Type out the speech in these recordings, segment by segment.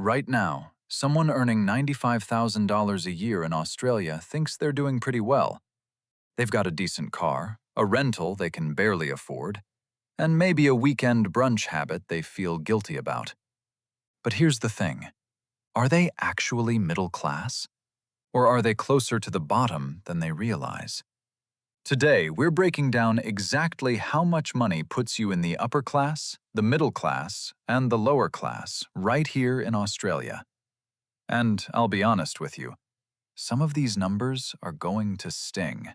Right now, someone earning $95,000 a year in Australia thinks they're doing pretty well. They've got a decent car, a rental they can barely afford, and maybe a weekend brunch habit they feel guilty about. But here's the thing. Are they actually middle class? Or are they closer to the bottom than they realize? Today, we're breaking down exactly how much money puts you in the upper class, the middle class, and the lower class right here in Australia. And I'll be honest with you, some of these numbers are going to sting.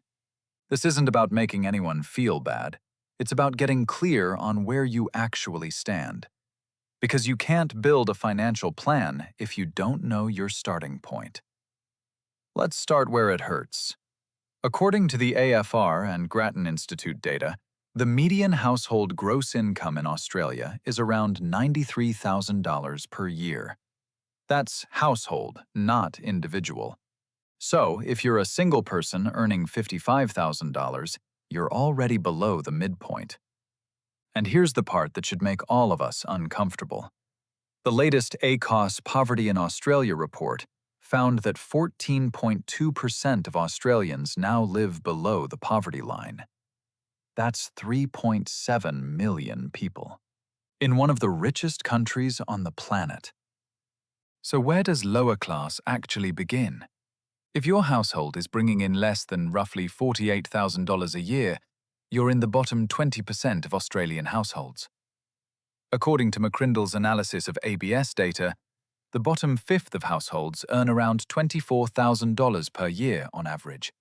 This isn't about making anyone feel bad. It's about getting clear on where you actually stand. Because you can't build a financial plan if you don't know your starting point. Let's start where it hurts. According to the AFR and Grattan Institute data, the median household gross income in Australia is around $93,000 per year. That's household, not individual. So, if you're a single person earning $55,000, you're already below the midpoint. And here's the part that should make all of us uncomfortable. The latest ACOSS Poverty in Australia report found that 14.2% of Australians now live below the poverty line. That's 3.7 million people, in one of the richest countries on the planet. So where does lower class actually begin? If your household is bringing in less than roughly $48,000 a year, you're in the bottom 20% of Australian households. According to McCrindle's analysis of ABS data, the bottom fifth of households earn around $24,000 per year on average.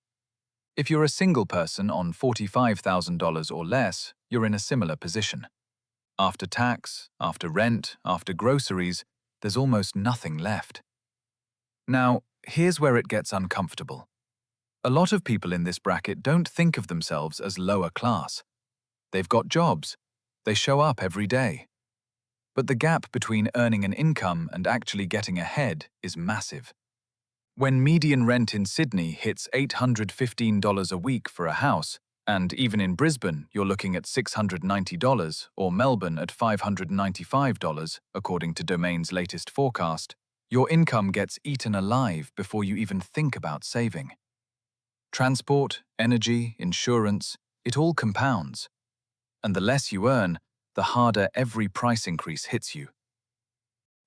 If you're a single person on $45,000 or less, you're in a similar position. After tax, after rent, after groceries, there's almost nothing left. Now, here's where it gets uncomfortable. A lot of people in this bracket don't think of themselves as lower class. They've got jobs. They show up every day. But the gap between earning an income and actually getting ahead is massive. When median rent in Sydney hits $815 a week for a house, and even in Brisbane you're looking at $690 or Melbourne at $595, according to Domain's latest forecast, your income gets eaten alive before you even think about saving. Transport, energy, insurance, it all compounds. And the less you earn, the harder every price increase hits you.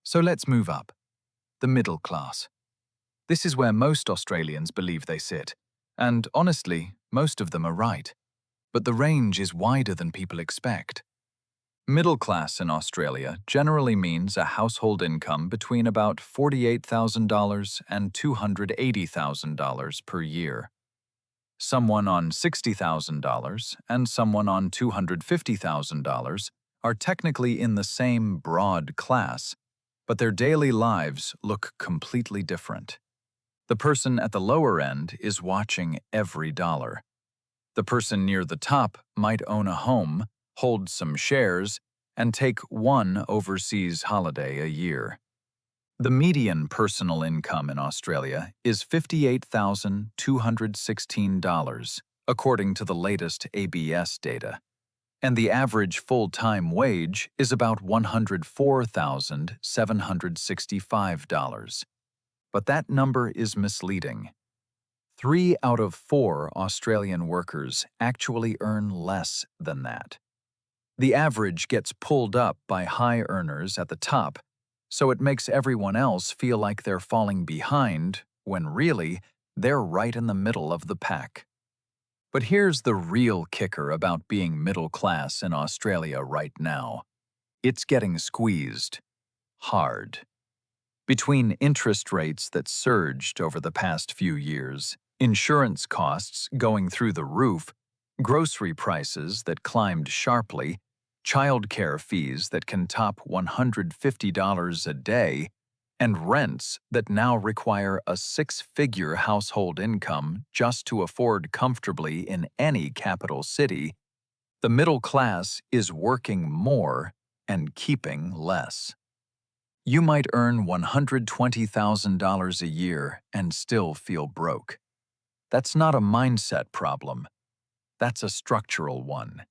So let's move up. The middle class. This is where most Australians believe they sit. And honestly, most of them are right. But the range is wider than people expect. Middle class in Australia generally means a household income between about $48,000 and $280,000 per year. Someone on $60,000 and someone on $250,000 are technically in the same broad class, but their daily lives look completely different. The person at the lower end is watching every dollar. The person near the top might own a home, hold some shares, and take one overseas holiday a year. The median personal income in Australia is $58,216, according to the latest ABS data, and the average full-time wage is about $104,765. But that number is misleading. 3 out of 4 Australian workers actually earn less than that. The average gets pulled up by high earners at the top, so it makes everyone else feel like they're falling behind, when really, they're right in the middle of the pack. But here's the real kicker about being middle class in Australia right now. It's getting squeezed. Hard. Between interest rates that surged over the past few years, insurance costs going through the roof, grocery prices that climbed sharply, childcare fees that can top $150 a day, and rents that now require a 6-figure household income just to afford comfortably in any capital city, the middle class is working more and keeping less. You might earn $120,000 a year and still feel broke. That's not a mindset problem. That's a structural one.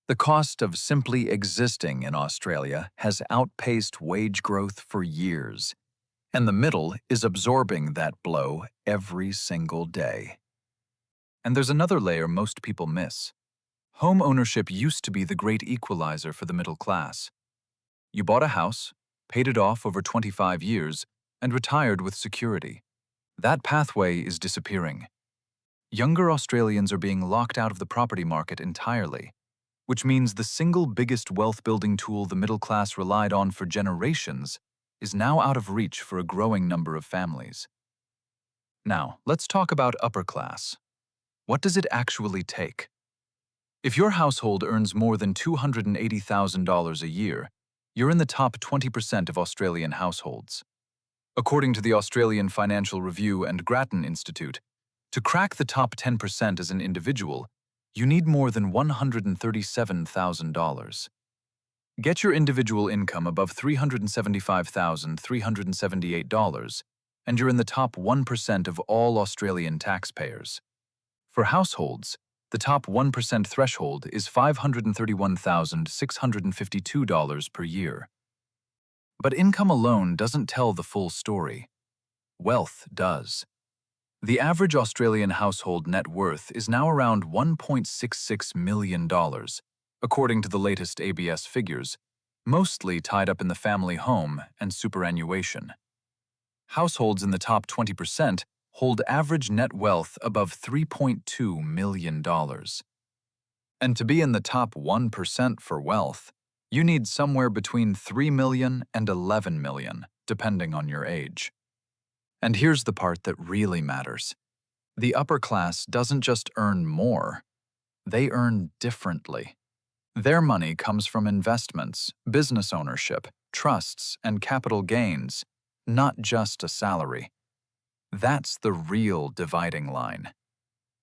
The cost of simply existing in Australia has outpaced wage growth for years, and the middle is absorbing that blow every single day. And there's another layer most people miss. Home ownership used to be the great equalizer for the middle class. You bought a house, paid it off over 25 years, and retired with security. That pathway is disappearing. Younger Australians are being locked out of the property market entirely, which means the single biggest wealth-building tool the middle class relied on for generations is now out of reach for a growing number of families. Now, let's talk about upper class. What does it actually take? If your household earns more than $280,000 a year, you're in the top 20% of Australian households. According to the Australian Financial Review and Grattan Institute, to crack the top 10% as an individual, you need more than $137,000. Get your individual income above $375,378, and you're in the top 1% of all Australian taxpayers. For households, the top 1% threshold is $531,652 per year. But income alone doesn't tell the full story. Wealth does. The average Australian household net worth is now around $1.66 million, according to the latest ABS figures, mostly tied up in the family home and superannuation. Households in the top 20% hold average net wealth above $3.2 million. And to be in the top 1% for wealth, you need somewhere between 3 million and 11 million, depending on your age. And here's the part that really matters. The upper class doesn't just earn more, they earn differently. Their money comes from investments, business ownership, trusts, and capital gains, not just a salary. That's the real dividing line.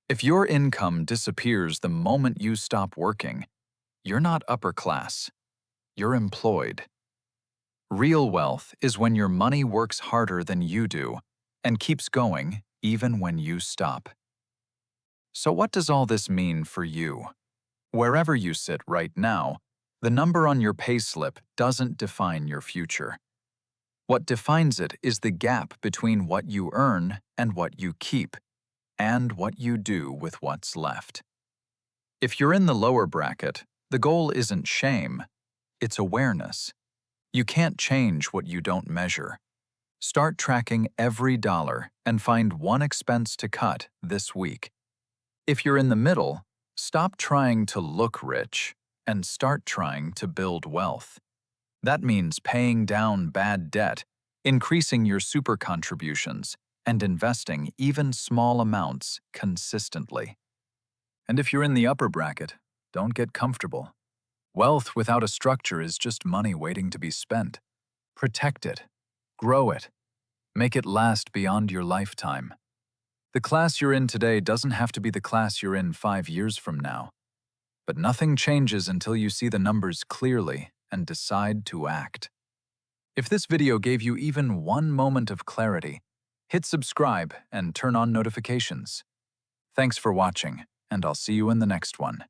If your income disappears the moment you stop working, you're not upper class, you're employed. Real wealth is when your money works harder than you do and keeps going even when you stop. So what does all this mean for you? Wherever you sit right now, the number on your payslip doesn't define your future. What defines it is the gap between what you earn and what you keep, and what you do with what's left. If you're in the lower bracket, the goal isn't shame, it's awareness. You can't change what you don't measure. Start tracking every dollar and find one expense to cut this week. If you're in the middle, stop trying to look rich and start trying to build wealth. That means paying down bad debt, increasing your super contributions, and investing even small amounts consistently. And if you're in the upper bracket, don't get comfortable. Wealth without a structure is just money waiting to be spent. Protect it. Grow it. Make it last beyond your lifetime. The class you're in today doesn't have to be the class you're in 5 years from now. But nothing changes until you see the numbers clearly and decide to act. If this video gave you even one moment of clarity, hit subscribe and turn on notifications. Thanks for watching, and I'll see you in the next one.